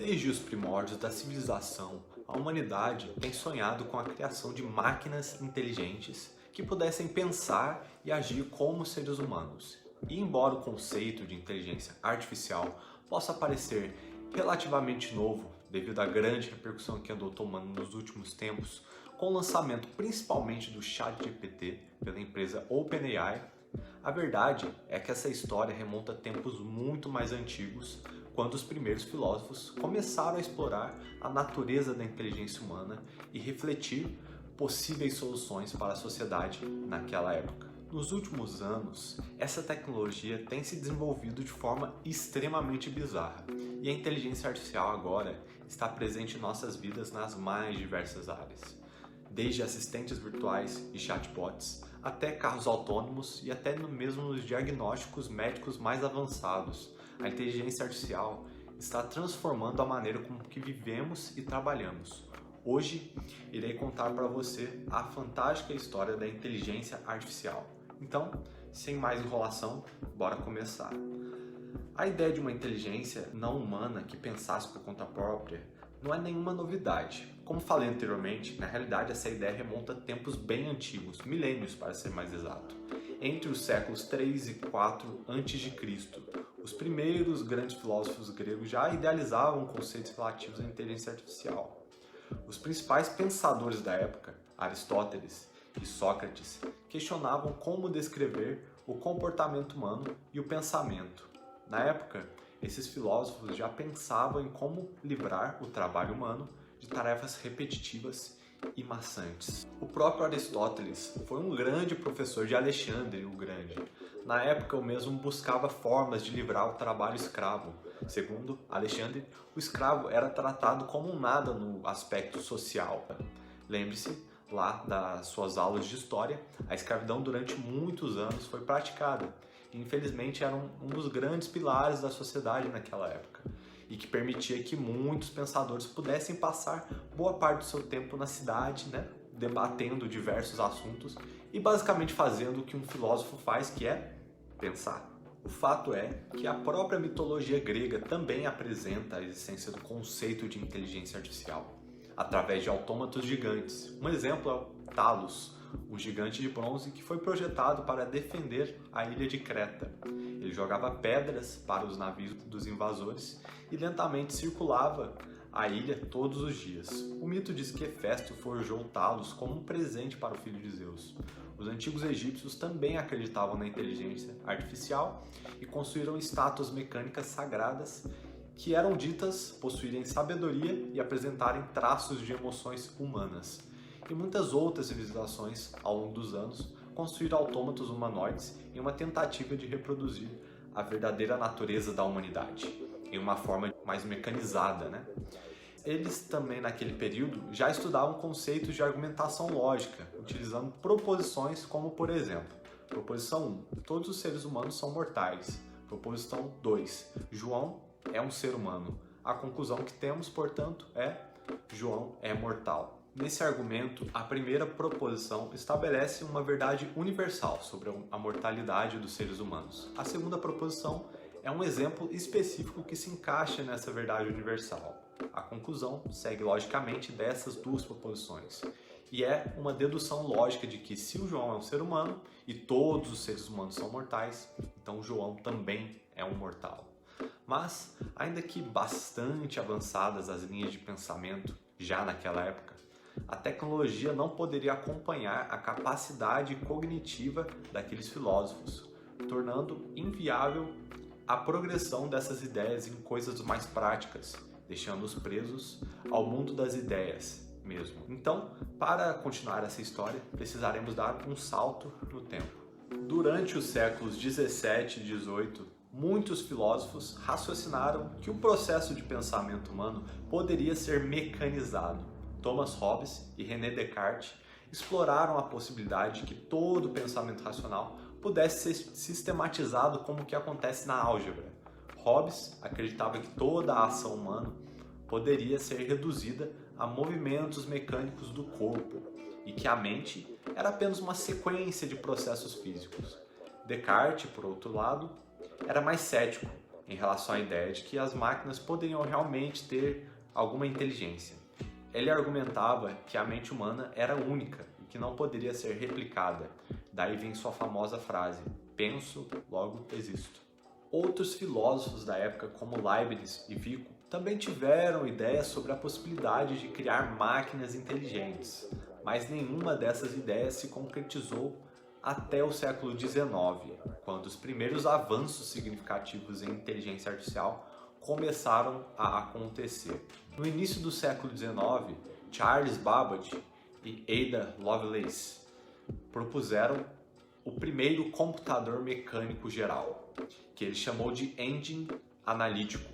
Desde os primórdios da civilização, a humanidade tem sonhado com a criação de máquinas inteligentes que pudessem pensar e agir como seres humanos. E embora o conceito de inteligência artificial possa parecer relativamente novo devido à grande repercussão que andou tomando nos últimos tempos, com o lançamento principalmente do ChatGPT pela empresa OpenAI, a verdade é que essa história remonta a tempos muito mais antigos, quando os primeiros filósofos começaram a explorar a natureza da inteligência humana e refletir possíveis soluções para a sociedade naquela época. Nos últimos anos, essa tecnologia tem se desenvolvido de forma extremamente bizarra e a inteligência artificial agora está presente em nossas vidas nas mais diversas áreas. Desde assistentes virtuais e chatbots, até carros autônomos e até mesmo nos diagnósticos médicos mais avançados. A inteligência artificial está transformando a maneira como que vivemos e trabalhamos. Hoje, irei contar para você a fantástica história da inteligência artificial. Então, sem mais enrolação, bora começar. A ideia de uma inteligência não humana que pensasse por conta própria não é nenhuma novidade. Como falei anteriormente, na realidade essa ideia remonta a tempos bem antigos, milênios para ser mais exato. Entre os séculos 3 e 4 a.C., os primeiros grandes filósofos gregos já idealizavam conceitos relativos à inteligência artificial. Os principais pensadores da época, Aristóteles e Sócrates, questionavam como descrever o comportamento humano e o pensamento. Na época, esses filósofos já pensavam em como livrar o trabalho humano de tarefas repetitivas e maçantes. O próprio Aristóteles foi um grande professor de Alexandre o Grande. Na época, o mesmo buscava formas de livrar o trabalho escravo. Segundo Alexandre, o escravo era tratado como um nada no aspecto social. Lembre-se, lá das suas aulas de história, a escravidão durante muitos anos foi praticada. E, infelizmente, era um dos grandes pilares da sociedade naquela época e que permitia que muitos pensadores pudessem passar boa parte do seu tempo na cidade, debatendo diversos assuntos e basicamente fazendo o que um filósofo faz, que é pensar. O fato é que a própria mitologia grega também apresenta a existência do conceito de inteligência artificial, através de autômatos gigantes. Um exemplo é o Talos, um gigante de bronze que foi projetado para defender a ilha de Creta. Ele jogava pedras para os navios dos invasores e lentamente circulava a ilha todos os dias. O mito diz que Hefesto forjou Talos como um presente para o filho de Zeus. Os antigos egípcios também acreditavam na inteligência artificial e construíram estátuas mecânicas sagradas que eram ditas possuírem sabedoria e apresentarem traços de emoções humanas. E muitas outras civilizações, ao longo dos anos, construíram autômatos humanoides em uma tentativa de reproduzir a verdadeira natureza da humanidade, em uma forma mais mecanizada, Eles também, naquele período, já estudavam conceitos de argumentação lógica, utilizando proposições como, por exemplo, proposição 1, todos os seres humanos são mortais. Proposição 2, João é um ser humano. A conclusão que temos, portanto, é João é mortal. Nesse argumento, a primeira proposição estabelece uma verdade universal sobre a mortalidade dos seres humanos. A segunda proposição é um exemplo específico que se encaixa nessa verdade universal. A conclusão segue logicamente dessas duas proposições. E é uma dedução lógica de que se o João é um ser humano e todos os seres humanos são mortais, então João também é um mortal. Mas, ainda que bastante avançadas as linhas de pensamento já naquela época, a tecnologia não poderia acompanhar a capacidade cognitiva daqueles filósofos, tornando inviável a progressão dessas ideias em coisas mais práticas, deixando-os presos ao mundo das ideias mesmo. Então, para continuar essa história, precisaremos dar um salto no tempo. Durante os séculos 17 e 18, muitos filósofos raciocinaram que o processo de pensamento humano poderia ser mecanizado. Thomas Hobbes e René Descartes exploraram a possibilidade de que todo pensamento racional pudesse ser sistematizado como o que acontece na álgebra. Hobbes acreditava que toda a ação humana poderia ser reduzida a movimentos mecânicos do corpo e que a mente era apenas uma sequência de processos físicos. Descartes, por outro lado, era mais cético em relação à ideia de que as máquinas poderiam realmente ter alguma inteligência. Ele argumentava que a mente humana era única e que não poderia ser replicada. Daí vem sua famosa frase: penso, logo existo. Outros filósofos da época, como Leibniz e Vico, também tiveram ideias sobre a possibilidade de criar máquinas inteligentes, mas nenhuma dessas ideias se concretizou até o século XIX, quando os primeiros avanços significativos em inteligência artificial começaram a acontecer. No início do século XIX, Charles Babbage e Ada Lovelace propuseram o primeiro computador mecânico geral, que ele chamou de Engine Analítico.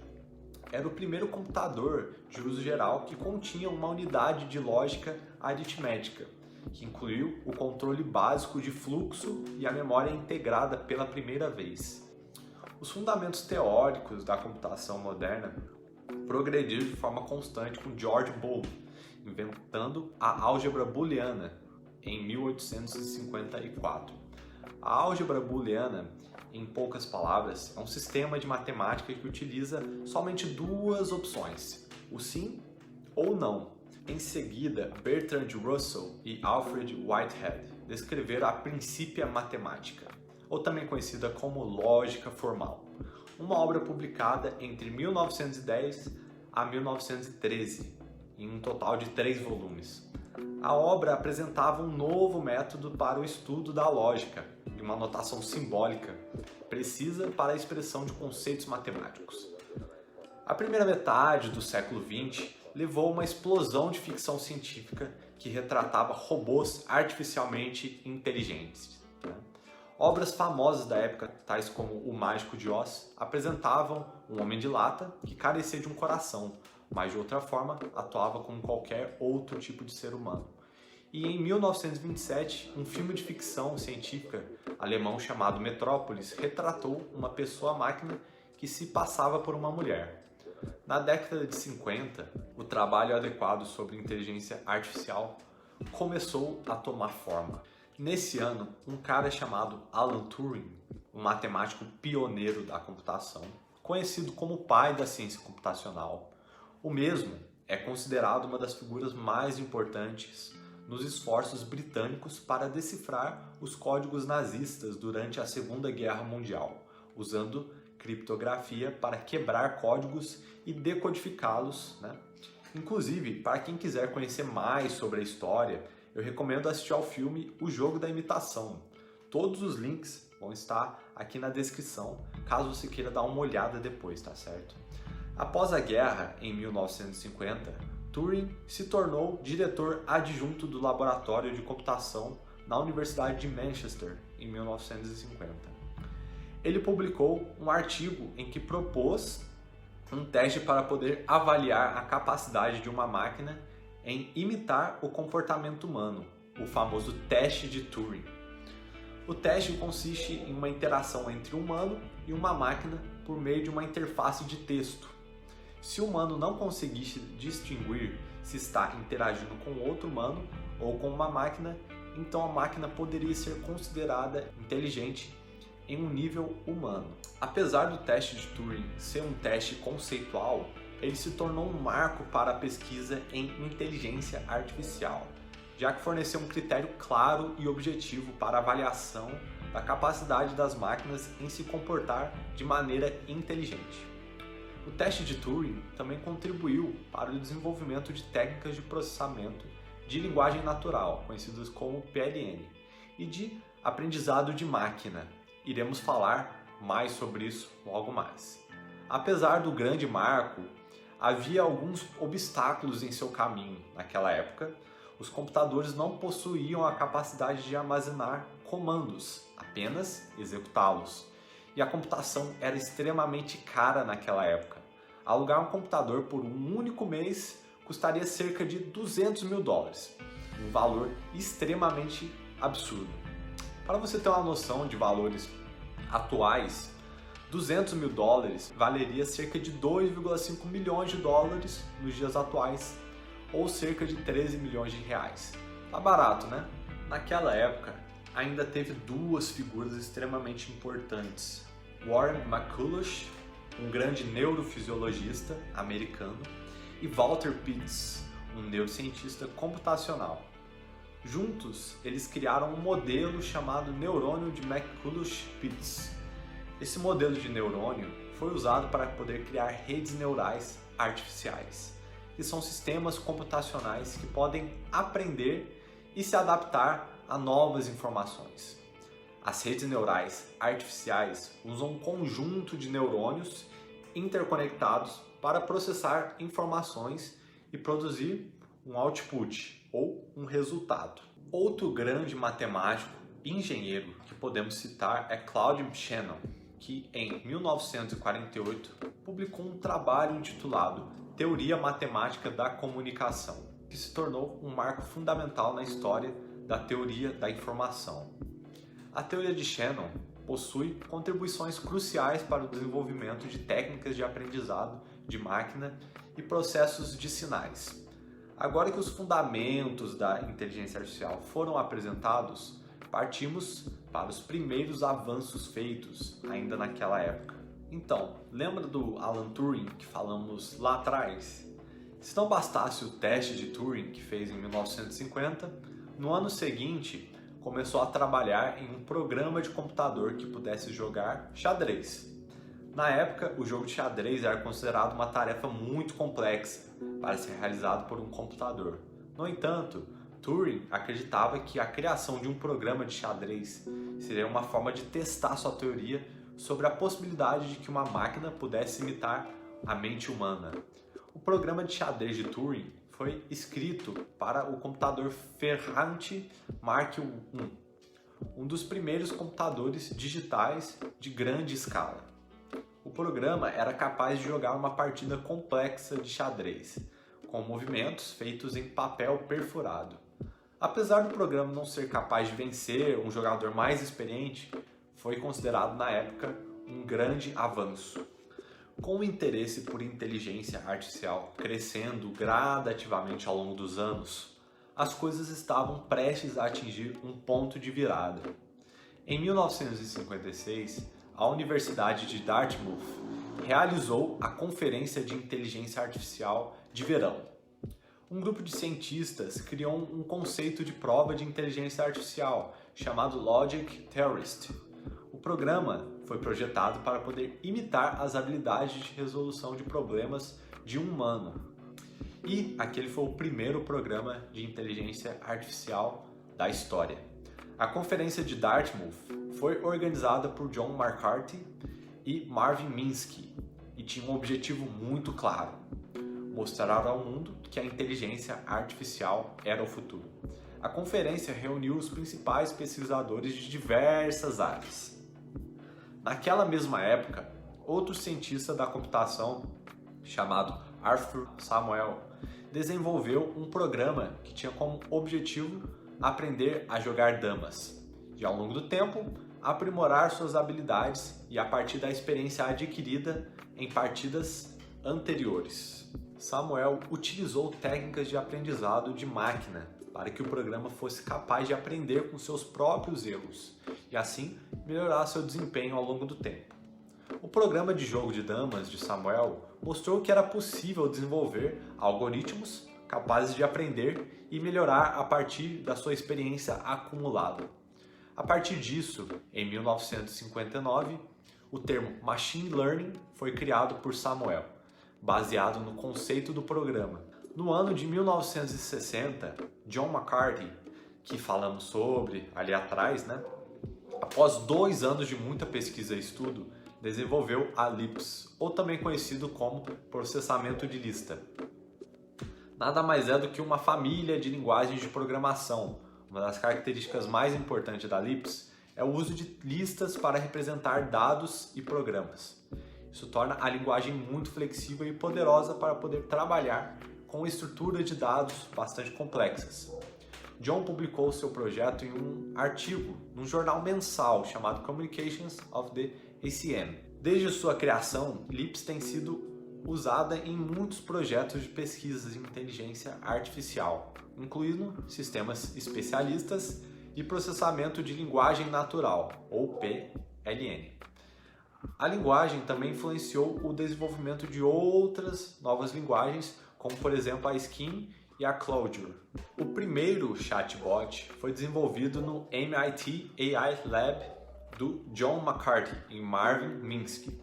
Era o primeiro computador de uso geral que continha uma unidade de lógica aritmética, que incluiu o controle básico de fluxo e a memória integrada pela primeira vez. Os fundamentos teóricos da computação moderna progrediram de forma constante com George Boole, inventando a álgebra booleana em 1854. A álgebra booleana, em poucas palavras, é um sistema de matemática que utiliza somente duas opções, o sim ou não. Em seguida, Bertrand Russell e Alfred Whitehead descreveram a Principia Mathematica, ou também conhecida como lógica formal, uma obra publicada entre 1910 a 1913, em um total de 3 volumes. A obra apresentava um novo método para o estudo da lógica e uma notação simbólica precisa para a expressão de conceitos matemáticos. A primeira metade do século XX levou a uma explosão de ficção científica que retratava robôs artificialmente inteligentes. Obras famosas da época, tais como O Mágico de Oz, apresentavam um homem de lata que carecia de um coração, mas de outra forma atuava como qualquer outro tipo de ser humano. E em 1927, um filme de ficção científica alemão chamado Metrópolis retratou uma pessoa-máquina que se passava por uma mulher. Na década de 50, o trabalho adequado sobre inteligência artificial começou a tomar forma. Nesse ano, um cara chamado Alan Turing, um matemático pioneiro da computação, conhecido como o pai da ciência computacional, o mesmo é considerado uma das figuras mais importantes nos esforços britânicos para decifrar os códigos nazistas durante a Segunda Guerra Mundial, usando criptografia para quebrar códigos e decodificá-los, Inclusive, para quem quiser conhecer mais sobre a história, eu recomendo assistir ao filme O Jogo da Imitação. Todos os links vão estar aqui na descrição, caso você queira dar uma olhada depois, tá certo? Após a guerra, em 1950, Turing se tornou diretor adjunto do Laboratório de Computação na Universidade de Manchester, em 1950. Ele publicou um artigo em que propôs um teste para poder avaliar a capacidade de uma máquina em imitar o comportamento humano, o famoso teste de Turing. O teste consiste em uma interação entre um humano e uma máquina por meio de uma interface de texto. Se o humano não conseguisse distinguir se está interagindo com outro humano ou com uma máquina, então a máquina poderia ser considerada inteligente em um nível humano. Apesar do teste de Turing ser um teste conceitual, ele se tornou um marco para a pesquisa em inteligência artificial, já que forneceu um critério claro e objetivo para a avaliação da capacidade das máquinas em se comportar de maneira inteligente. O teste de Turing também contribuiu para o desenvolvimento de técnicas de processamento de linguagem natural, conhecidas como PLN, e de aprendizado de máquina. Iremos falar mais sobre isso logo mais. Apesar do grande marco, havia alguns obstáculos em seu caminho. Naquela época, os computadores não possuíam a capacidade de armazenar comandos, apenas executá-los. E a computação era extremamente cara naquela época. Alugar um computador por um único mês custaria cerca de $200 mil, um valor extremamente absurdo. Para você ter uma noção de valores atuais, $200 mil valeria cerca de $2,5 milhões nos dias atuais, ou cerca de 13 milhões de reais. Tá barato, né? Naquela época, ainda teve duas figuras extremamente importantes: Warren McCulloch, um grande neurofisiologista americano, e Walter Pitts, um neurocientista computacional. Juntos, eles criaram um modelo chamado neurônio de McCulloch-Pitts. Esse modelo de neurônio foi usado para poder criar redes neurais artificiais, que são sistemas computacionais que podem aprender e se adaptar a novas informações. As redes neurais artificiais usam um conjunto de neurônios interconectados para processar informações e produzir um output ou um resultado. Outro grande matemático e engenheiro que podemos citar é Claude Shannon, que em 1948 publicou um trabalho intitulado Teoria Matemática da Comunicação, que se tornou um marco fundamental na história da teoria da informação. A teoria de Shannon possui contribuições cruciais para o desenvolvimento de técnicas de aprendizado de máquina e processos de sinais. Agora que os fundamentos da inteligência artificial foram apresentados, partimos para os primeiros avanços feitos ainda naquela época. Então, lembra do Alan Turing que falamos lá atrás? Se não bastasse o teste de Turing que fez em 1950, no ano seguinte começou a trabalhar em um programa de computador que pudesse jogar xadrez. Na época, o jogo de xadrez era considerado uma tarefa muito complexa para ser realizado por um computador. No entanto, Turing acreditava que a criação de um programa de xadrez seria uma forma de testar sua teoria sobre a possibilidade de que uma máquina pudesse imitar a mente humana. O programa de xadrez de Turing foi escrito para o computador Ferranti Mark I, um dos primeiros computadores digitais de grande escala. O programa era capaz de jogar uma partida complexa de xadrez, com movimentos feitos em papel perfurado. Apesar do programa não ser capaz de vencer um jogador mais experiente, foi considerado na época um grande avanço. Com o interesse por inteligência artificial crescendo gradativamente ao longo dos anos, as coisas estavam prestes a atingir um ponto de virada. Em 1956, a Universidade de Dartmouth realizou a Conferência de Inteligência Artificial de Verão. Um grupo de cientistas criou um conceito de prova de inteligência artificial chamado Logic Theorist. O programa foi projetado para poder imitar as habilidades de resolução de problemas de um humano. E aquele foi o primeiro programa de inteligência artificial da história. A Conferência de Dartmouth foi organizada por John McCarthy e Marvin Minsky e tinha um objetivo muito claro: mostrar ao mundo que a inteligência artificial era o futuro. A conferência reuniu os principais pesquisadores de diversas áreas. Naquela mesma época, outro cientista da computação, chamado Arthur Samuel, desenvolveu um programa que tinha como objetivo aprender a jogar damas e, ao longo do tempo, aprimorar suas habilidades e a partir da experiência adquirida em partidas anteriores. Samuel utilizou técnicas de aprendizado de máquina para que o programa fosse capaz de aprender com seus próprios erros e assim melhorar seu desempenho ao longo do tempo. O programa de jogo de damas de Samuel mostrou que era possível desenvolver algoritmos capazes de aprender e melhorar a partir da sua experiência acumulada. A partir disso, em 1959, o termo Machine Learning foi criado por Samuel, baseado no conceito do programa. No ano de 1960, John McCarthy, que falamos sobre ali atrás, após 2 anos de muita pesquisa e estudo, desenvolveu a LIPS, ou também conhecido como processamento de lista. Nada mais é do que uma família de linguagens de programação. Uma das características mais importantes da LIPS é o uso de listas para representar dados e programas. Isso torna a linguagem muito flexível e poderosa para poder trabalhar com estrutura de dados bastante complexas. John publicou seu projeto em um artigo num jornal mensal chamado Communications of the ACM. Desde sua criação, LIPS tem sido usada em muitos projetos de pesquisa de inteligência artificial, incluindo sistemas especialistas e processamento de linguagem natural, ou PLN. A linguagem também influenciou o desenvolvimento de outras novas linguagens, como por exemplo a Scheme e a Clojure. O primeiro chatbot foi desenvolvido no MIT AI Lab do John McCarthy, em Marvin Minsky.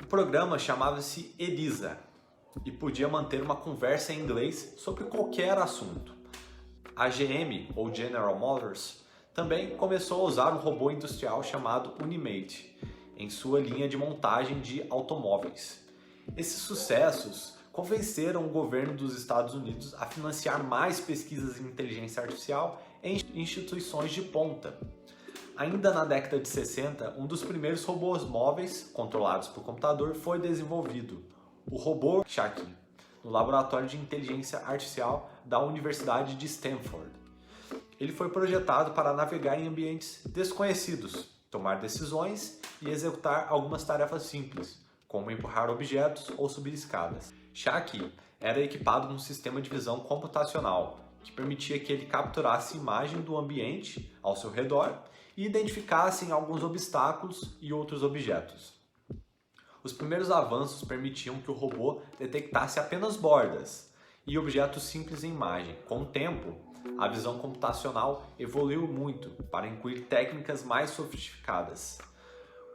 O programa chamava-se Elisa e podia manter uma conversa em inglês sobre qualquer assunto. A GM, ou General Motors, também começou a usar um robô industrial chamado Unimate em sua linha de montagem de automóveis. Esses sucessos convenceram o governo dos Estados Unidos a financiar mais pesquisas em inteligência artificial em instituições de ponta. Ainda na década de 60, um dos primeiros robôs móveis controlados por computador foi desenvolvido, o robô Shaki, no laboratório de inteligência artificial da Universidade de Stanford. Ele foi projetado para navegar em ambientes desconhecidos, tomar decisões e executar algumas tarefas simples, como empurrar objetos ou subir escadas. Shaki era equipado com um sistema de visão computacional, que permitia que ele capturasse imagem do ambiente ao seu redor e identificasse alguns obstáculos e outros objetos. Os primeiros avanços permitiam que o robô detectasse apenas bordas e objetos simples em imagem. Com o tempo, a visão computacional evoluiu muito para incluir técnicas mais sofisticadas,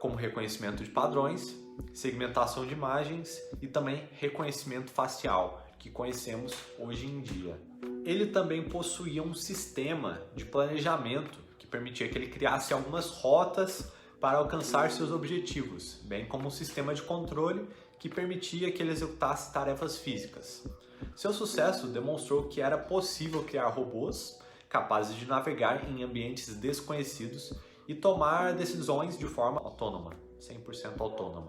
como reconhecimento de padrões, segmentação de imagens e também reconhecimento facial, que conhecemos hoje em dia. Ele também possuía um sistema de planejamento que permitia que ele criasse algumas rotas para alcançar seus objetivos, bem como um sistema de controle que permitia que ele executasse tarefas físicas. Seu sucesso demonstrou que era possível criar robôs capazes de navegar em ambientes desconhecidos e tomar decisões de forma autônoma, 100% autônoma.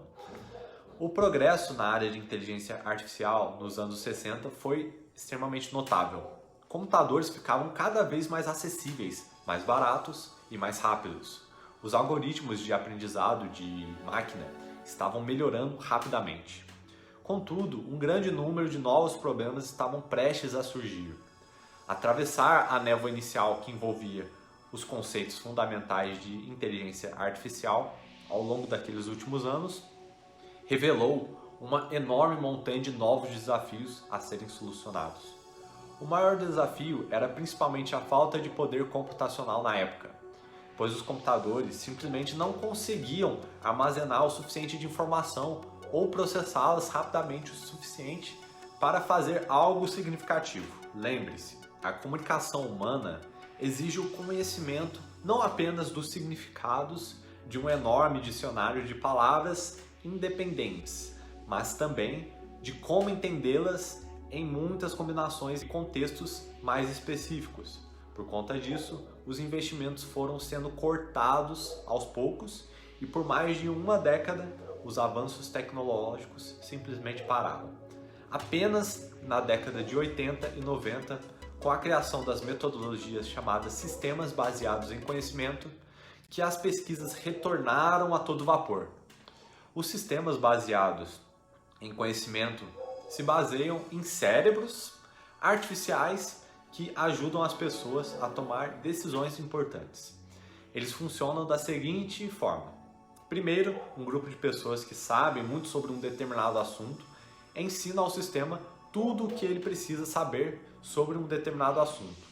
O progresso na área de inteligência artificial nos anos 60 foi extremamente notável. Computadores ficavam cada vez mais acessíveis, mais baratos e mais rápidos. Os algoritmos de aprendizado de máquina estavam melhorando rapidamente. Contudo, um grande número de novos problemas estavam prestes a surgir. Atravessar a névoa inicial que envolvia os conceitos fundamentais de inteligência artificial ao longo daqueles últimos anos revelou uma enorme montanha de novos desafios a serem solucionados. O maior desafio era principalmente a falta de poder computacional na época, pois os computadores simplesmente não conseguiam armazenar o suficiente de informação ou processá-las rapidamente o suficiente para fazer algo significativo. Lembre-se, a comunicação humana exige o conhecimento não apenas dos significados de um enorme dicionário de palavras independentes, mas também de como entendê-las em muitas combinações e contextos mais específicos. Por conta disso, os investimentos foram sendo cortados aos poucos e por mais de uma década os avanços tecnológicos simplesmente pararam. Apenas na década de 80 e 90, com a criação das metodologias chamadas sistemas baseados em conhecimento, que as pesquisas retornaram a todo vapor. Os sistemas baseados em conhecimento se baseiam em cérebros artificiais que ajudam as pessoas a tomar decisões importantes. Eles funcionam da seguinte forma. Primeiro, um grupo de pessoas que sabem muito sobre um determinado assunto ensina ao sistema tudo o que ele precisa saber sobre um determinado assunto.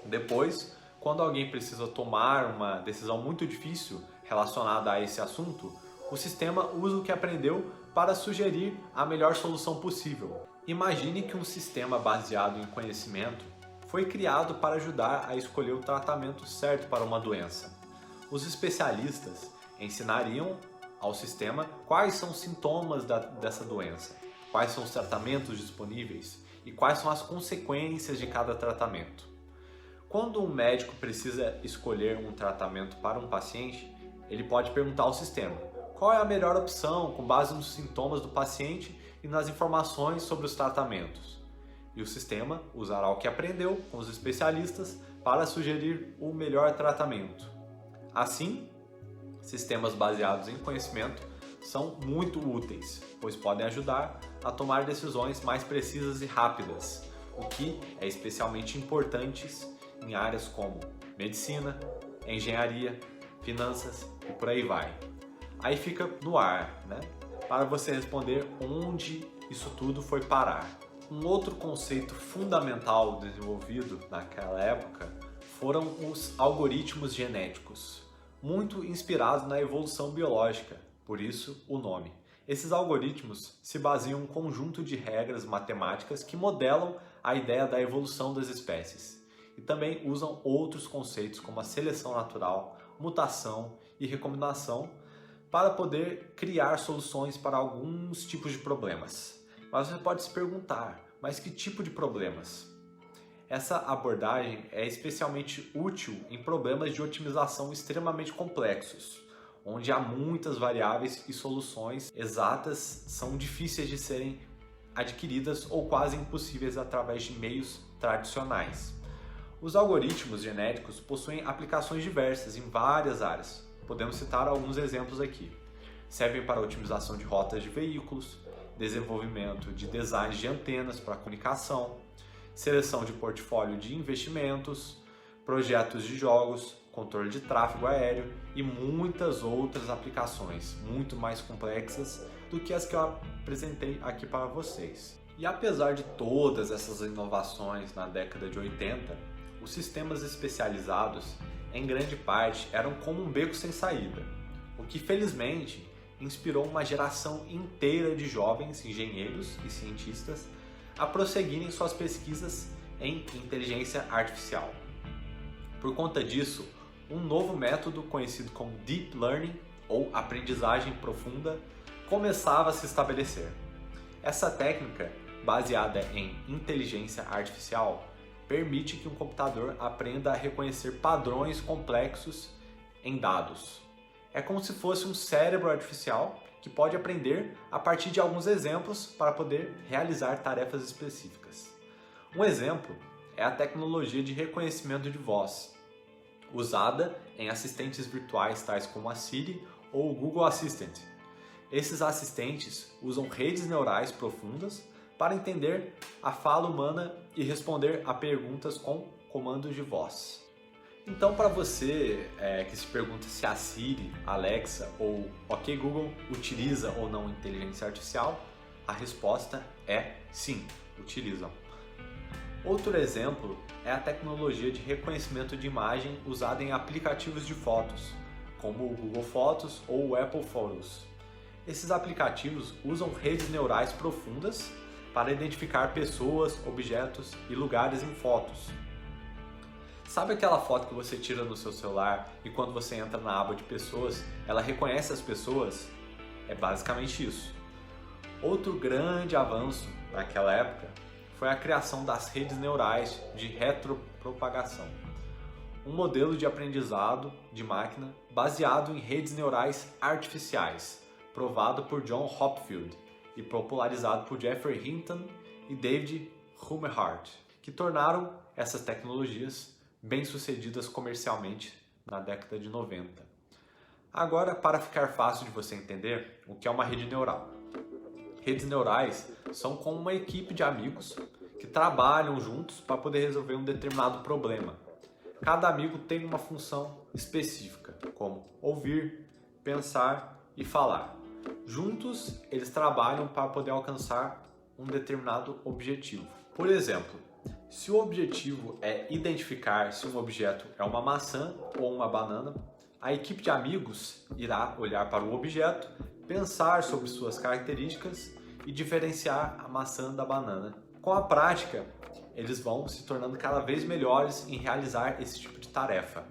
Depois, quando alguém precisa tomar uma decisão muito difícil relacionada a esse assunto, o sistema usa o que aprendeu para sugerir a melhor solução possível. Imagine que um sistema baseado em conhecimento foi criado para ajudar a escolher o tratamento certo para uma doença. Os especialistas ensinariam ao sistema quais são os sintomas dessa doença, quais são os tratamentos disponíveis e quais são as consequências de cada tratamento. Quando um médico precisa escolher um tratamento para um paciente, ele pode perguntar ao sistema qual é a melhor opção com base nos sintomas do paciente e nas informações sobre os tratamentos. E o sistema usará o que aprendeu com os especialistas para sugerir o melhor tratamento. Assim, sistemas baseados em conhecimento são muito úteis, pois podem ajudar a tomar decisões mais precisas e rápidas, o que é especialmente importante em áreas como medicina, engenharia, finanças e por aí vai. Aí fica no ar, né? Para você responder onde isso tudo foi parar. Um outro conceito fundamental desenvolvido naquela época foram os algoritmos genéticos, muito inspirados na evolução biológica, por isso o nome. Esses algoritmos se baseiam em um conjunto de regras matemáticas que modelam a ideia da evolução das espécies e também usam outros conceitos como a seleção natural, mutação e recombinação para poder criar soluções para alguns tipos de problemas. Mas você pode se perguntar, mas que tipo de problemas? Essa abordagem é especialmente útil em problemas de otimização extremamente complexos, onde há muitas variáveis e soluções exatas são difíceis de serem adquiridas ou quase impossíveis através de meios tradicionais. Os algoritmos genéticos possuem aplicações diversas em várias áreas. Podemos citar alguns exemplos aqui. Servem para otimização de rotas de veículos, desenvolvimento de designs de antenas para comunicação, seleção de portfólio de investimentos, projetos de jogos, controle de tráfego aéreo e muitas outras aplicações muito mais complexas do que as que eu apresentei aqui para vocês. E apesar de todas essas inovações na década de 80, os sistemas especializados, em grande parte, eram como um beco sem saída, o que felizmente inspirou uma geração inteira de jovens engenheiros e cientistas a prosseguirem suas pesquisas em inteligência artificial. Por conta disso, um novo método conhecido como Deep Learning, ou aprendizagem profunda, começava a se estabelecer. Essa técnica, baseada em inteligência artificial, permite que um computador aprenda a reconhecer padrões complexos em dados. É como se fosse um cérebro artificial que pode aprender a partir de alguns exemplos para poder realizar tarefas específicas. Um exemplo é a tecnologia de reconhecimento de voz, usada em assistentes virtuais tais como a Siri ou o Google Assistant. Esses assistentes usam redes neurais profundas para entender a fala humana e responder a perguntas com comandos de voz. Então, para você que se pergunta se a Siri, Alexa ou OK Google utiliza ou não inteligência artificial, a resposta é sim, utilizam. Outro exemplo é a tecnologia de reconhecimento de imagem usada em aplicativos de fotos, como o Google Fotos ou o Apple Photos. Esses aplicativos usam redes neurais profundas para identificar pessoas, objetos e lugares em fotos. Sabe aquela foto que você tira no seu celular e quando você entra na aba de pessoas, ela reconhece as pessoas? É basicamente isso. Outro grande avanço naquela época foi a criação das redes neurais de retropropagação, um modelo de aprendizado de máquina baseado em redes neurais artificiais, provado por John Hopfield e popularizado por Geoffrey Hinton e David Hummelhart, que tornaram essas tecnologias bem-sucedidas comercialmente na década de 90. Agora, para ficar fácil de você entender o que é uma rede neural. Redes neurais são como uma equipe de amigos que trabalham juntos para poder resolver um determinado problema. Cada amigo tem uma função específica, como ouvir, pensar e falar. Juntos, eles trabalham para poder alcançar um determinado objetivo. Por exemplo, se o objetivo é identificar se um objeto é uma maçã ou uma banana, a equipe de amigos irá olhar para o objeto, pensar sobre suas características e diferenciar a maçã da banana. Com a prática, eles vão se tornando cada vez melhores em realizar esse tipo de tarefa.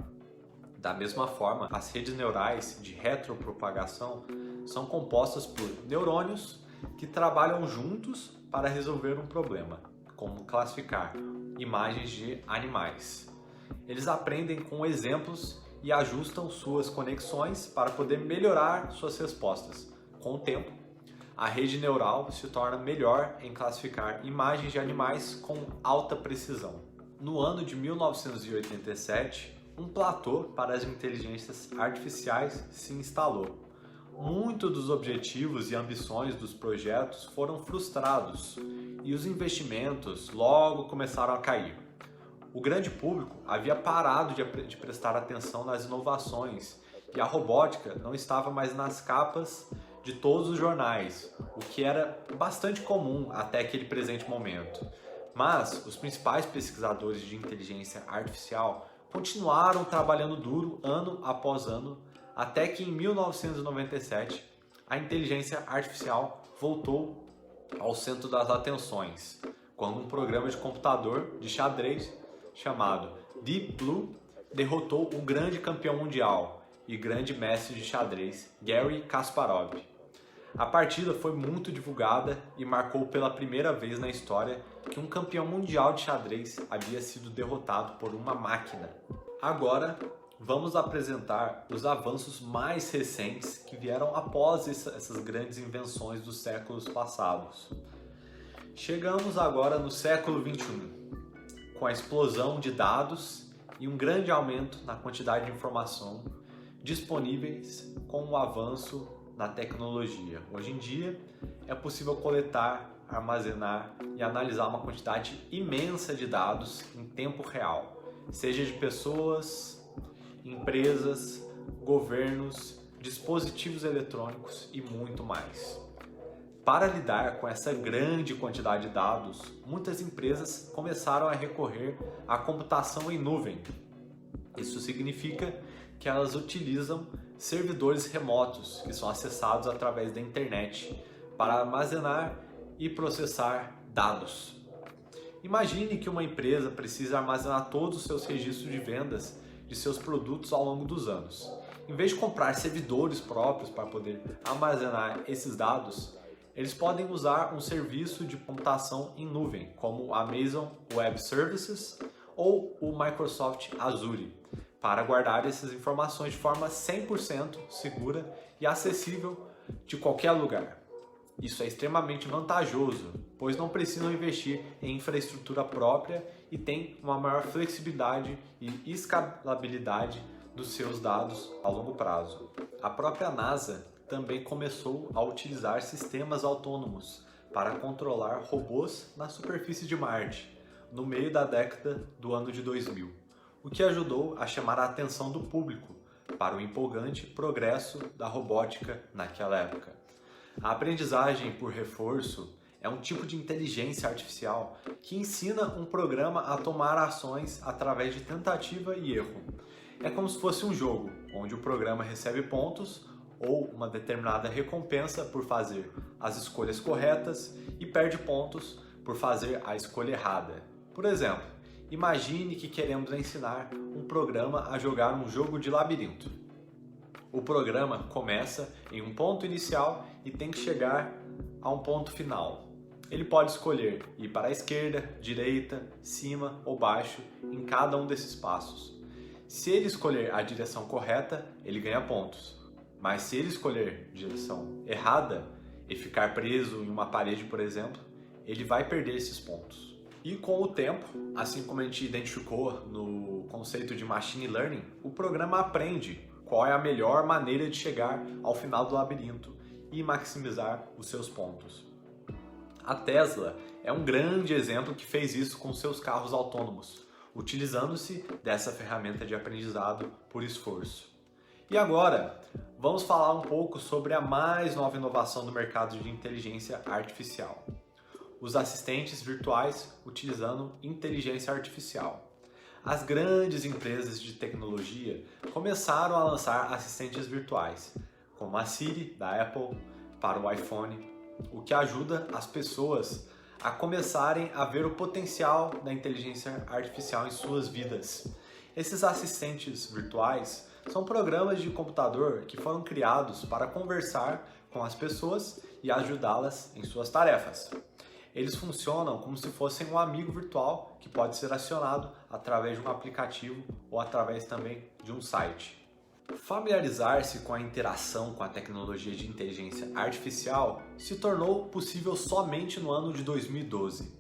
Da mesma forma, as redes neurais de retropropagação são compostas por neurônios que trabalham juntos para resolver um problema, como classificar imagens de animais. Eles aprendem com exemplos e ajustam suas conexões para poder melhorar suas respostas. Com o tempo, a rede neural se torna melhor em classificar imagens de animais com alta precisão. No ano de 1987, um platô para as inteligências artificiais se instalou. Muitos dos objetivos e ambições dos projetos foram frustrados e os investimentos logo começaram a cair. O grande público havia parado de prestar atenção nas inovações e a robótica não estava mais nas capas de todos os jornais, o que era bastante comum até aquele presente momento. Mas os principais pesquisadores de inteligência artificial continuaram trabalhando duro ano após ano, até que em 1997 a inteligência artificial voltou ao centro das atenções, quando um programa de computador de xadrez chamado Deep Blue derrotou o grande campeão mundial e grande mestre de xadrez Garry Kasparov. A partida foi muito divulgada e marcou pela primeira vez na história que um campeão mundial de xadrez havia sido derrotado por uma máquina. Agora, vamos apresentar os avanços mais recentes que vieram após essas grandes invenções dos séculos passados. Chegamos agora no século XXI, com a explosão de dados e um grande aumento na quantidade de informação disponíveis com o avanço na tecnologia. Hoje em dia é possível coletar, armazenar e analisar uma quantidade imensa de dados em tempo real, seja de pessoas, empresas, governos, dispositivos eletrônicos e muito mais. Para lidar com essa grande quantidade de dados, muitas empresas começaram a recorrer à computação em nuvem. Isso significa que elas utilizam servidores remotos que são acessados através da internet para armazenar e processar dados. Imagine que uma empresa precisa armazenar todos os seus registros de vendas de seus produtos ao longo dos anos. Em vez de comprar servidores próprios para poder armazenar esses dados, eles podem usar um serviço de computação em nuvem, como a Amazon Web Services ou o Microsoft Azure, para guardar essas informações de forma 100% segura e acessível de qualquer lugar. Isso é extremamente vantajoso, pois não precisam investir em infraestrutura própria e têm uma maior flexibilidade e escalabilidade dos seus dados a longo prazo. A própria NASA também começou a utilizar sistemas autônomos para controlar robôs na superfície de Marte, no meio da década do ano de 2000, o que ajudou a chamar a atenção do público para o empolgante progresso da robótica naquela época. A aprendizagem por reforço é um tipo de inteligência artificial que ensina um programa a tomar ações através de tentativa e erro. É como se fosse um jogo, onde o programa recebe pontos ou uma determinada recompensa por fazer as escolhas corretas e perde pontos por fazer a escolha errada. Por exemplo, imagine que queremos ensinar um programa a jogar um jogo de labirinto. O programa começa em um ponto inicial e tem que chegar a um ponto final. Ele pode escolher ir para a esquerda, direita, cima ou baixo em cada um desses passos. Se ele escolher a direção correta, ele ganha pontos. Mas se ele escolher direção errada e ficar preso em uma parede, por exemplo, ele vai perder esses pontos. E com o tempo, assim como a gente identificou no conceito de machine learning, o programa aprende qual é a melhor maneira de chegar ao final do labirinto e maximizar os seus pontos. A Tesla é um grande exemplo que fez isso com seus carros autônomos, utilizando-se dessa ferramenta de aprendizado por esforço. E agora, vamos falar um pouco sobre a mais nova inovação do mercado de inteligência artificial: os assistentes virtuais utilizando inteligência artificial. As grandes empresas de tecnologia começaram a lançar assistentes virtuais, como a Siri da Apple para o iPhone, o que ajuda as pessoas a começarem a ver o potencial da inteligência artificial em suas vidas. Esses assistentes virtuais são programas de computador que foram criados para conversar com as pessoas e ajudá-las em suas tarefas. Eles funcionam como se fossem um amigo virtual que pode ser acionado através de um aplicativo ou através também de um site. Familiarizar-se com a interação com a tecnologia de inteligência artificial se tornou possível somente no ano de 2012,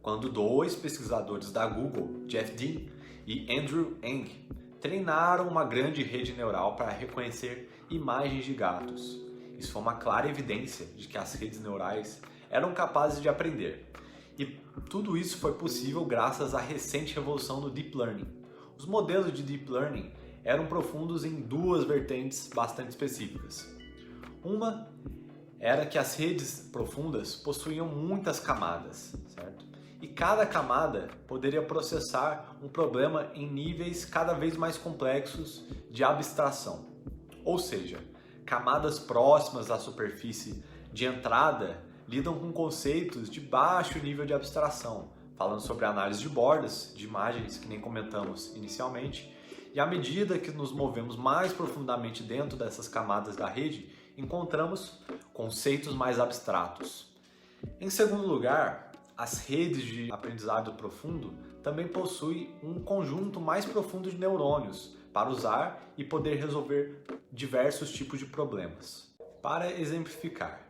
quando dois pesquisadores da Google, Jeff Dean e Andrew Ng, treinaram uma grande rede neural para reconhecer imagens de gatos. Isso foi uma clara evidência de que as redes neurais eram capazes de aprender. E tudo isso foi possível graças à recente revolução do Deep Learning. Os modelos de Deep Learning eram profundos em duas vertentes bastante específicas. Uma era que as redes profundas possuíam muitas camadas, certo? E cada camada poderia processar um problema em níveis cada vez mais complexos de abstração. Ou seja, camadas próximas à superfície de entrada lidam com conceitos de baixo nível de abstração, falando sobre análise de bordas, de imagens que nem comentamos inicialmente, e à medida que nos movemos mais profundamente dentro dessas camadas da rede, encontramos conceitos mais abstratos. Em segundo lugar, as redes de aprendizado profundo também possuem um conjunto mais profundo de neurônios para usar e poder resolver diversos tipos de problemas. Para exemplificar,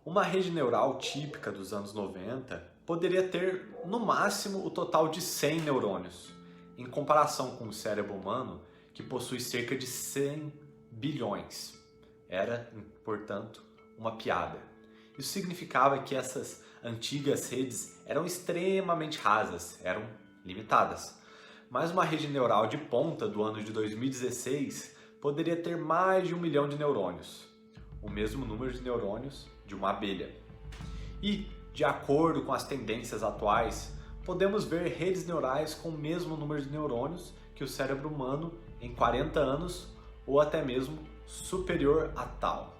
uma rede neural típica dos anos 90 poderia ter, no máximo, o total de 100 neurônios, em comparação com o cérebro humano, que possui cerca de 100 bilhões. Era, portanto, uma piada. Isso significava que essas antigas redes eram extremamente rasas, eram limitadas. Mas uma rede neural de ponta do ano de 2016 poderia ter mais de 1 milhão de neurônios, o mesmo número de neurônios de uma abelha. E, de acordo com as tendências atuais, podemos ver redes neurais com o mesmo número de neurônios que o cérebro humano em 40 anos ou até mesmo superior a tal.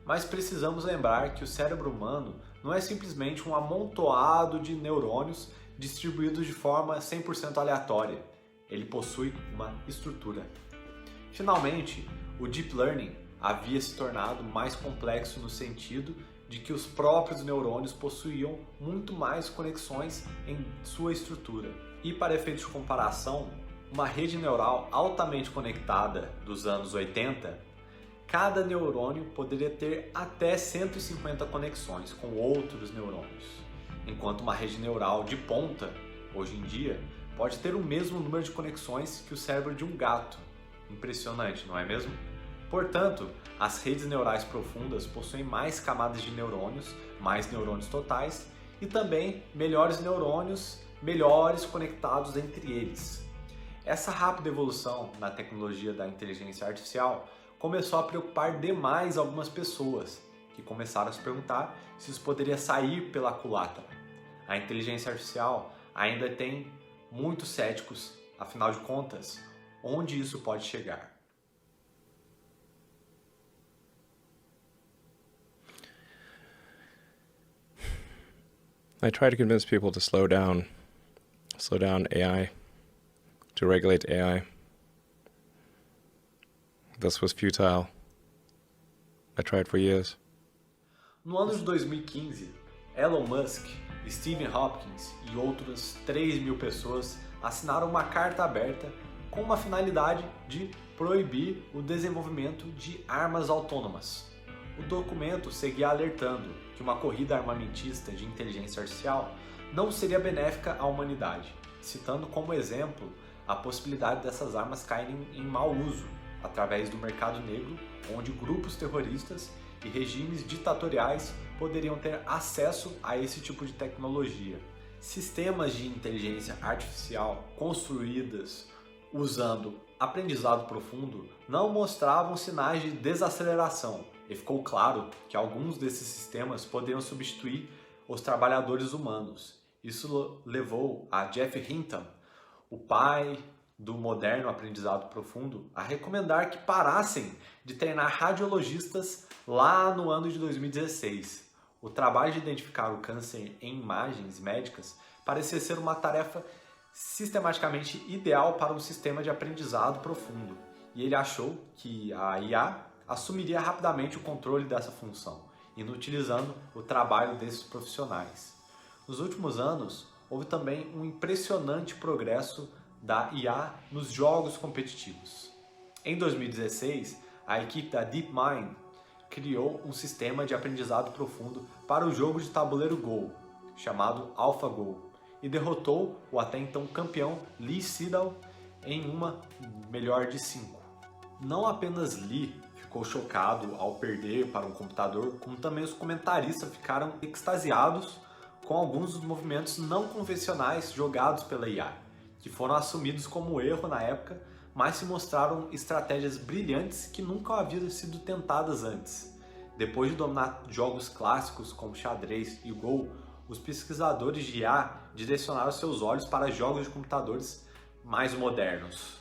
Mas precisamos lembrar que o cérebro humano não é simplesmente um amontoado de neurônios distribuídos de forma 100% aleatória. Ele possui uma estrutura. Finalmente, o Deep Learning havia se tornado mais complexo no sentido de que os próprios neurônios possuíam muito mais conexões em sua estrutura. E para efeitos de comparação, uma rede neural altamente conectada dos anos 80, cada neurônio poderia ter até 150 conexões com outros neurônios, enquanto uma rede neural de ponta, hoje em dia, pode ter o mesmo número de conexões que o cérebro de um gato. Impressionante, não é mesmo? Portanto, as redes neurais profundas possuem mais camadas de neurônios, mais neurônios totais e também melhores neurônios, melhores conectados entre eles. Essa rápida evolução na tecnologia da inteligência artificial começou a preocupar demais algumas pessoas, que começaram a se perguntar se isso poderia sair pela culatra. A inteligência artificial ainda tem muitos céticos, afinal de contas, onde isso pode chegar? I try to convince people to slow down AI, to regulate AI. This was futile. I tried for years. No ano de 2015, Elon Musk, Stephen Hopkins e outras 3.000 pessoas assinaram uma carta aberta com uma finalidade de proibir o desenvolvimento de armas autônomas. O documento seguia alertando que uma corrida armamentista de inteligência artificial não seria benéfica à humanidade, citando como exemplo a possibilidade dessas armas caírem em mau uso através do mercado negro, onde grupos terroristas e regimes ditatoriais poderiam ter acesso a esse tipo de tecnologia. Sistemas de inteligência artificial construídas usando aprendizado profundo não mostravam sinais de desaceleração, e ficou claro que alguns desses sistemas poderiam substituir os trabalhadores humanos. Isso levou a Geoffrey Hinton, o pai do moderno aprendizado profundo, a recomendar que parassem de treinar radiologistas lá no ano de 2016. O trabalho de identificar o câncer em imagens médicas parecia ser uma tarefa sistematicamente ideal para um sistema de aprendizado profundo, e ele achou que a IA assumiria rapidamente o controle dessa função, inutilizando o trabalho desses profissionais. Nos últimos anos, houve também um impressionante progresso da IA nos jogos competitivos. Em 2016, a equipe da DeepMind criou um sistema de aprendizado profundo para o jogo de tabuleiro Go, chamado AlphaGo, e derrotou o até então campeão Lee Sedol em uma melhor de 5. Não apenas Lee ficou chocado ao perder para um computador, como também os comentaristas ficaram extasiados com alguns dos movimentos não convencionais jogados pela IA, que foram assumidos como erro na época, mas se mostraram estratégias brilhantes que nunca haviam sido tentadas antes. Depois de dominar jogos clássicos como xadrez e Go, os pesquisadores de IA direcionaram seus olhos para jogos de computadores mais modernos.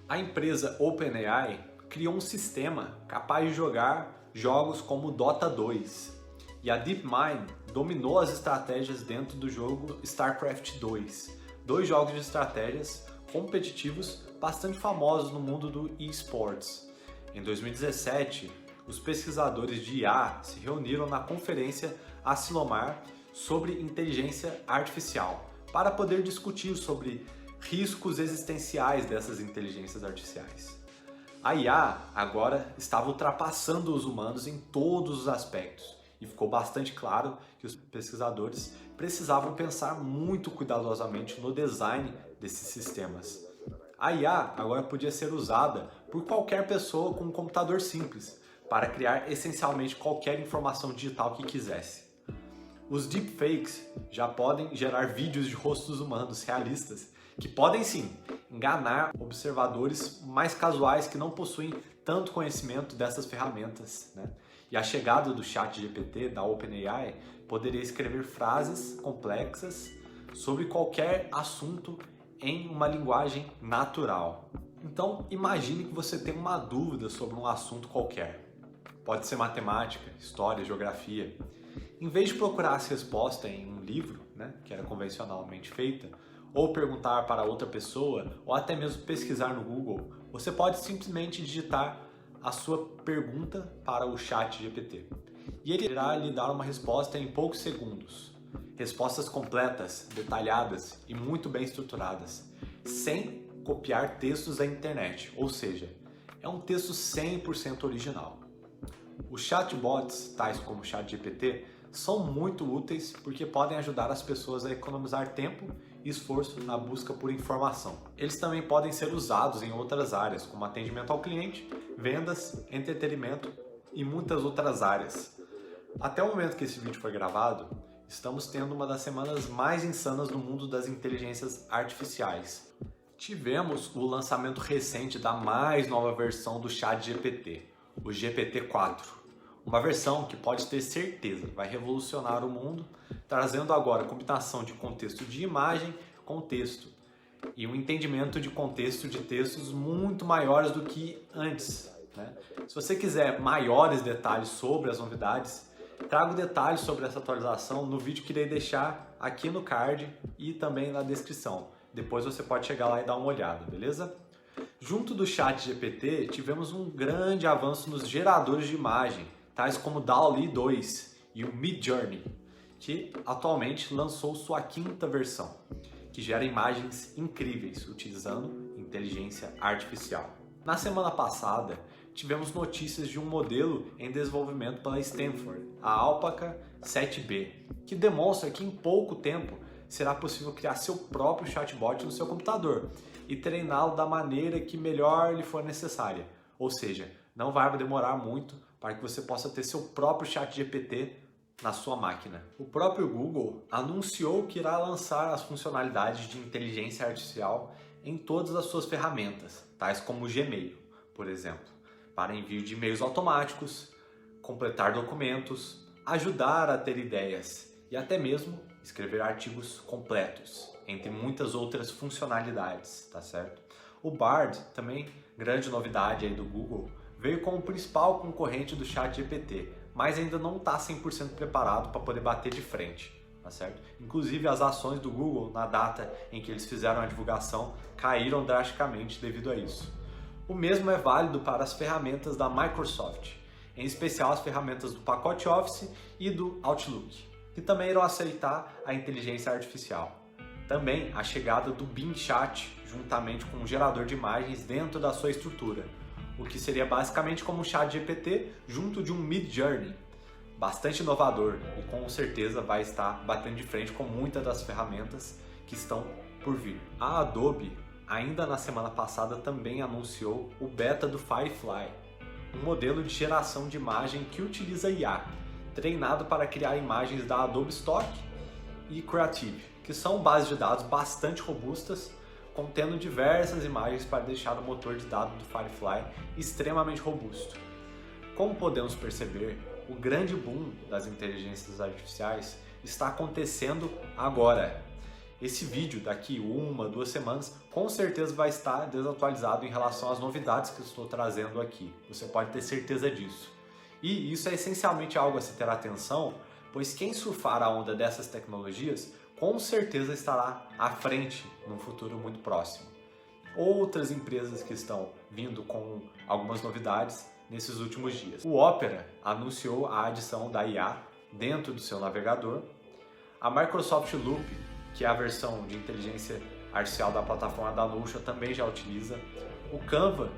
A empresa OpenAI criou um sistema capaz de jogar jogos como Dota 2, e a DeepMind dominou as estratégias dentro do jogo StarCraft 2, dois jogos de estratégias competitivos bastante famosos no mundo do eSports. Em 2017, os pesquisadores de IA se reuniram na conferência Asilomar sobre inteligência artificial para poder discutir sobre riscos existenciais dessas inteligências artificiais. A IA agora estava ultrapassando os humanos em todos os aspectos e ficou bastante claro que os pesquisadores precisavam pensar muito cuidadosamente no design desses sistemas. A IA agora podia ser usada por qualquer pessoa com um computador simples para criar essencialmente qualquer informação digital que quisesse. Os deepfakes já podem gerar vídeos de rostos humanos realistas que podem sim enganar observadores mais casuais que não possuem tanto conhecimento dessas ferramentas, né? E a chegada do ChatGPT da OpenAI poderia escrever frases complexas sobre qualquer assunto em uma linguagem natural. Então imagine que você tem uma dúvida sobre um assunto qualquer. Pode ser matemática, história, geografia. Em vez de procurar essa resposta em um livro, né, que era convencionalmente feita, ou perguntar para outra pessoa, ou até mesmo pesquisar no Google, você pode simplesmente digitar a sua pergunta para o ChatGPT. E ele irá lhe dar uma resposta em poucos segundos. Respostas completas, detalhadas e muito bem estruturadas, sem copiar textos da internet, ou seja, é um texto 100% original. Os chatbots, tais como o ChatGPT, são muito úteis porque podem ajudar as pessoas a economizar tempo e esforço na busca por informação. Eles também podem ser usados em outras áreas, como atendimento ao cliente, vendas, entretenimento e muitas outras áreas. Até o momento que esse vídeo foi gravado, estamos tendo uma das semanas mais insanas no mundo das inteligências artificiais. Tivemos o lançamento recente da mais nova versão do ChatGPT, o GPT-4. Uma versão que pode ter certeza vai revolucionar o mundo, trazendo agora a combinação de contexto de imagem com texto e um entendimento de contexto de textos muito maiores do que antes, né? Se você quiser maiores detalhes sobre as novidades, trago detalhes sobre essa atualização no vídeo que irei deixar aqui no card e também na descrição. Depois você pode chegar lá e dar uma olhada, beleza? Junto do ChatGPT, tivemos um grande avanço nos geradores de imagem, tais como o DALL-E 2 e o Midjourney, que atualmente lançou sua 5ª versão, que gera imagens incríveis utilizando inteligência artificial. Na semana passada, tivemos notícias de um modelo em desenvolvimento pela Stanford, a Alpaca 7B, que demonstra que em pouco tempo será possível criar seu próprio chatbot no seu computador e treiná-lo da maneira que melhor lhe for necessária, ou seja, não vai demorar muito para que você possa ter seu próprio ChatGPT na sua máquina. O próprio Google anunciou que irá lançar as funcionalidades de inteligência artificial em todas as suas ferramentas, tais como o Gmail, por exemplo, para envio de e-mails automáticos, completar documentos, ajudar a ter ideias e até mesmo escrever artigos completos, entre muitas outras funcionalidades, tá certo? O Bard, também grande novidade aí do Google, veio como o principal concorrente do ChatGPT, mas ainda não está 100% preparado para poder bater de frente, tá certo? Inclusive as ações do Google na data em que eles fizeram a divulgação caíram drasticamente devido a isso. O mesmo é válido para as ferramentas da Microsoft, em especial as ferramentas do pacote Office e do Outlook, que também irão aceitar a inteligência artificial. Também a chegada do Bing Chat, juntamente com um gerador de imagens dentro da sua estrutura, o que seria basicamente como um ChatGPT junto de um Midjourney. Bastante inovador e com certeza vai estar batendo de frente com muitas das ferramentas que estão por vir. A Adobe, ainda na semana passada, também anunciou o beta do Firefly, um modelo de geração de imagem que utiliza IA, treinado para criar imagens da Adobe Stock e Creative, que são bases de dados bastante robustas, contendo diversas imagens para deixar o motor de dados do Firefly extremamente robusto. Como podemos perceber, o grande boom das inteligências artificiais está acontecendo agora. Esse vídeo daqui 1-2 semanas com certeza vai estar desatualizado em relação às novidades que eu estou trazendo aqui. Você pode ter certeza disso. E isso é essencialmente algo a se ter atenção, pois quem surfar a onda dessas tecnologias com certeza estará à frente num futuro muito próximo. Outras empresas que estão vindo com algumas novidades nesses últimos dias. O Opera anunciou a adição da IA dentro do seu navegador. A Microsoft Loop, que é a versão de inteligência artificial da plataforma da Notion, também já utiliza. O Canva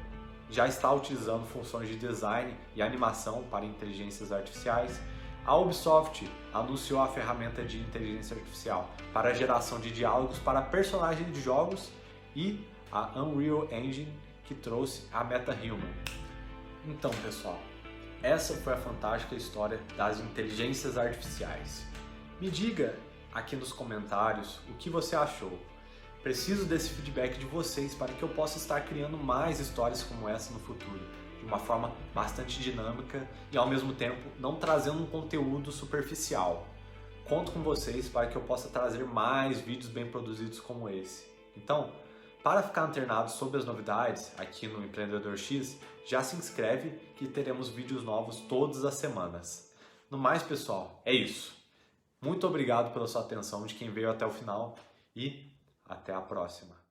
já está utilizando funções de design e animação para inteligências artificiais. A Ubisoft anunciou a ferramenta de inteligência artificial para a geração de diálogos para personagens de jogos e a Unreal Engine, que trouxe a MetaHuman. Então, pessoal, essa foi a fantástica história das inteligências artificiais. Me diga aqui nos comentários o que você achou. Preciso desse feedback de vocês para que eu possa estar criando mais histórias como essa no futuro, de uma forma bastante dinâmica e ao mesmo tempo não trazendo um conteúdo superficial. Conto com vocês para que eu possa trazer mais vídeos bem produzidos como esse. Então, para ficar antenado sobre as novidades aqui no Empreendedor X, já se inscreve que teremos vídeos novos todas as semanas. No mais, pessoal, é isso. Muito obrigado pela sua atenção de quem veio até o final e até a próxima.